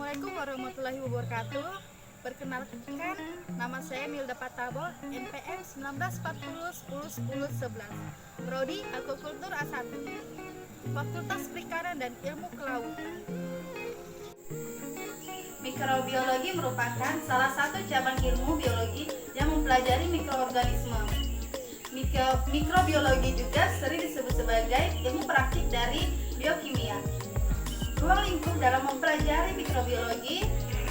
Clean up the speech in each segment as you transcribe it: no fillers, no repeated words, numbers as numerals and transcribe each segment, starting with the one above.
Assalamualaikum warahmatullahi wabarakatuh. Perkenalkan, nama saya Milda Patabo, NPM 1940 Prodi Akukultur A1, Fakultas Perikanan dan Ilmu Kelautan. Mikrobiologi merupakan salah satu cabang ilmu biologi yang mempelajari mikroorganisme. Mikrobiologi juga sering disebut sebagai ilmu praktik dari biokimia. Ruang lingkup dalam mempelajari mikrobiologi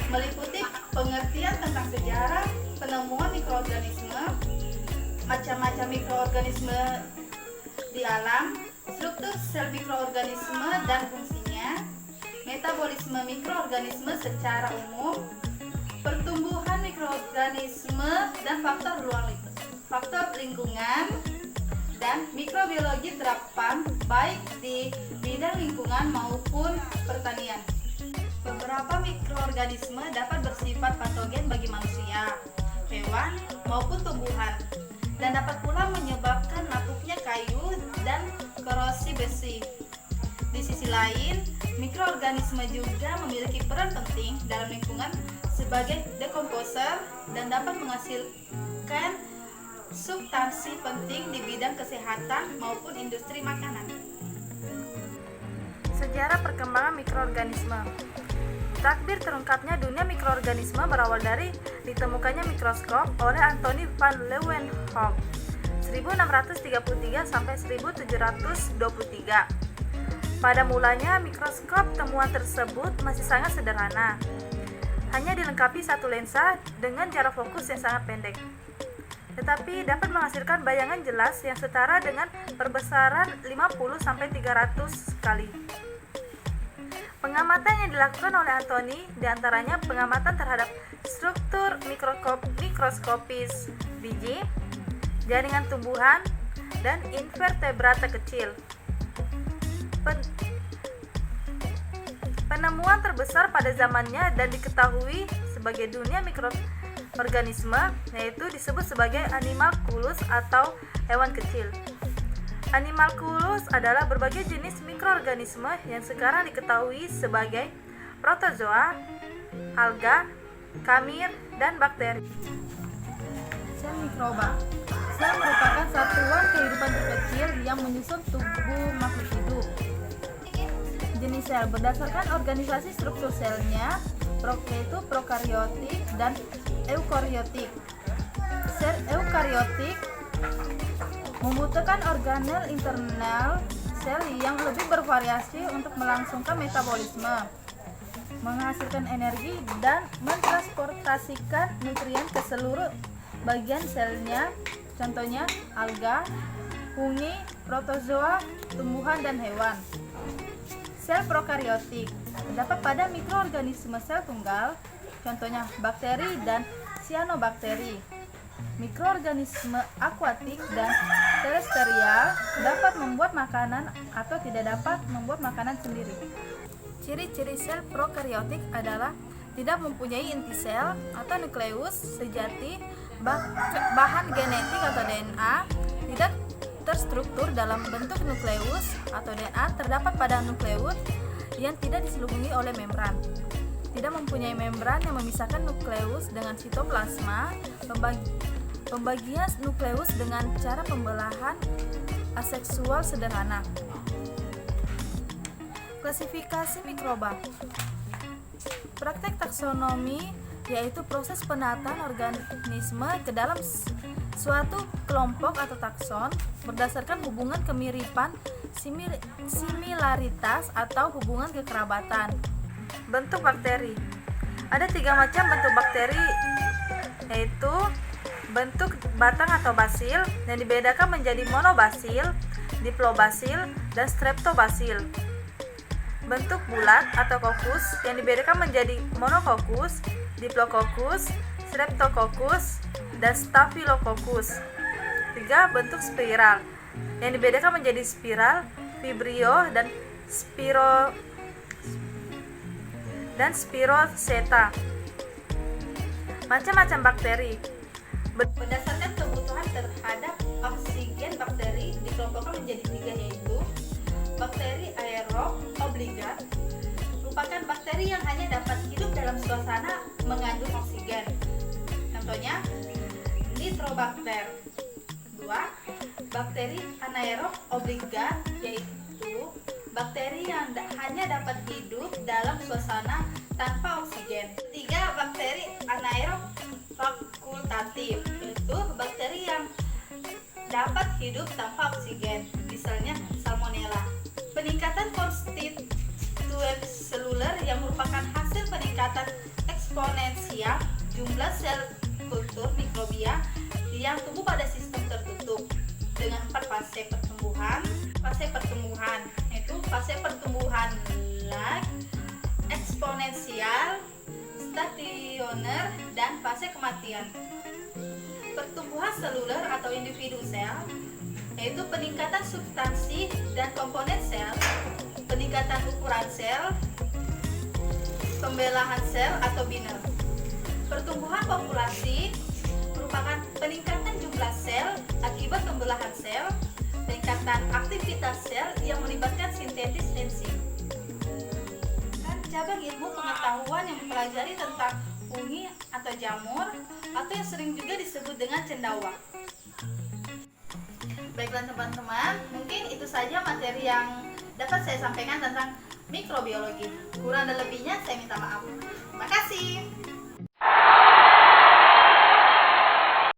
meliputi pengertian tentang sejarah, penemuan mikroorganisme, macam-macam mikroorganisme di alam, struktur sel mikroorganisme dan fungsinya, metabolisme mikroorganisme secara umum, pertumbuhan mikroorganisme dan faktor lingkungan, dan mikrobiologi terapan baik di bidang lingkungan maupun pertanian. Beberapa mikroorganisme dapat bersifat patogen bagi manusia, hewan, maupun tumbuhan, dan dapat pula menyebabkan lapuknya kayu dan korosi besi. Di sisi lain, mikroorganisme juga memiliki peran penting dalam lingkungan sebagai dekomposer dan dapat menghasilkan substansi penting di bidang kesehatan maupun industri makanan. Sejarah perkembangan mikroorganisme. Takdir terungkapnya dunia mikroorganisme berawal dari ditemukannya mikroskop oleh Anthony van Leeuwenhoek 1633 sampai 1723. Pada mulanya mikroskop temuan tersebut masih sangat sederhana. Hanya dilengkapi satu lensa dengan jarak fokus yang sangat pendek, tetapi dapat menghasilkan bayangan jelas yang setara dengan perbesaran 50-300 kali. Pengamatan yang dilakukan oleh Anthony diantaranya pengamatan terhadap struktur mikroskopis biji, jaringan tumbuhan, dan invertebrata kecil. Penemuan terbesar pada zamannya dan diketahui sebagai dunia mikroorganisme yaitu disebut sebagai animalculus atau hewan kecil. Animalculus adalah berbagai jenis mikroorganisme yang sekarang diketahui sebagai protozoa, alga, kamir, dan bakteri. Sel mikroba. Sel merupakan satuan kehidupan terkecil yang menyusun tubuh makhluk hidup. Jenis sel berdasarkan organisasi struktur selnya, yaitu prokariotik dan eukariotik. Sel eukariotik membutuhkan organel internal sel yang lebih bervariasi untuk melangsungkan metabolisme, menghasilkan energi, dan mentransportasikan nutrien ke seluruh bagian selnya, contohnya alga, fungi, protozoa, tumbuhan, dan hewan. Sel prokariotik terdapat pada mikroorganisme sel tunggal, contohnya bakteri dan cyanobacteria. Mikroorganisme akuatik dan terestrial dapat membuat makanan atau tidak dapat membuat makanan sendiri. Ciri-ciri sel prokariotik adalah tidak mempunyai inti sel atau nukleus sejati, bahan genetik atau DNA tidak terstruktur dalam bentuk nukleus atau DNA terdapat pada nukleus yang tidak diselubungi oleh membran. Tidak mempunyai membran yang memisahkan nukleus dengan sitoplasma. Pembagian nukleus dengan cara pembelahan aseksual sederhana. Klasifikasi mikroba. Praktek taksonomi yaitu proses penataan organisme ke dalam suatu kelompok atau takson berdasarkan hubungan kemiripan, similaritas atau hubungan kekerabatan. Bentuk bakteri. Ada 3 macam bentuk bakteri, yaitu bentuk batang atau basil yang dibedakan menjadi monobasil, diplobasil, dan streptobasil. Bentuk bulat atau kokus yang dibedakan menjadi monokokus, diplococcus, streptococcus, dan staphylococcus. 3. Bentuk spiral yang dibedakan menjadi spiral, vibrio, dan spiroseta. Macam-macam bakteri. Berdasarkan kebutuhan terhadap oksigen bakteri dikelompokkan menjadi 3, yaitu bakteri aerob obligat merupakan bakteri yang hanya dapat hidup dalam suasana mengandung oksigen. Contohnya Nitrobacter. 2. Bakteri anaerob obligat, yaitu bakteri yang hanya dapat hidup dalam suasana tanpa oksigen. 3. Bakteri anaerob fakultatif, yaitu bakteri yang dapat hidup tanpa oksigen, misalnya Salmonella. Peningkatan konstituen seluler yang merupakan hasil peningkatan eksponensial jumlah sel kultur mikrobia yang tumbuh pada sistem tertutup dengan 4 fase pertumbuhan. Fase pertumbuhan yaitu fase pertumbuhan lag, eksponensial, stasioner, dan fase kematian. Pertumbuhan seluler atau individu sel yaitu peningkatan substansi dan komponen sel, peningkatan ukuran sel, pembelahan sel atau biner. Pertumbuhan populasi merupakan peningkatan jumlah sel akibat pembelahan sel, peningkatan aktivitas sel yang melibatkan sintetis enzim. Dan cabang ilmu pengetahuan yang mempelajari tentang fungi atau jamur atau yang sering juga disebut dengan cendawan. Baiklah teman-teman, mungkin itu saja materi yang dapat saya sampaikan tentang mikrobiologi. Kurang dan lebihnya saya minta maaf.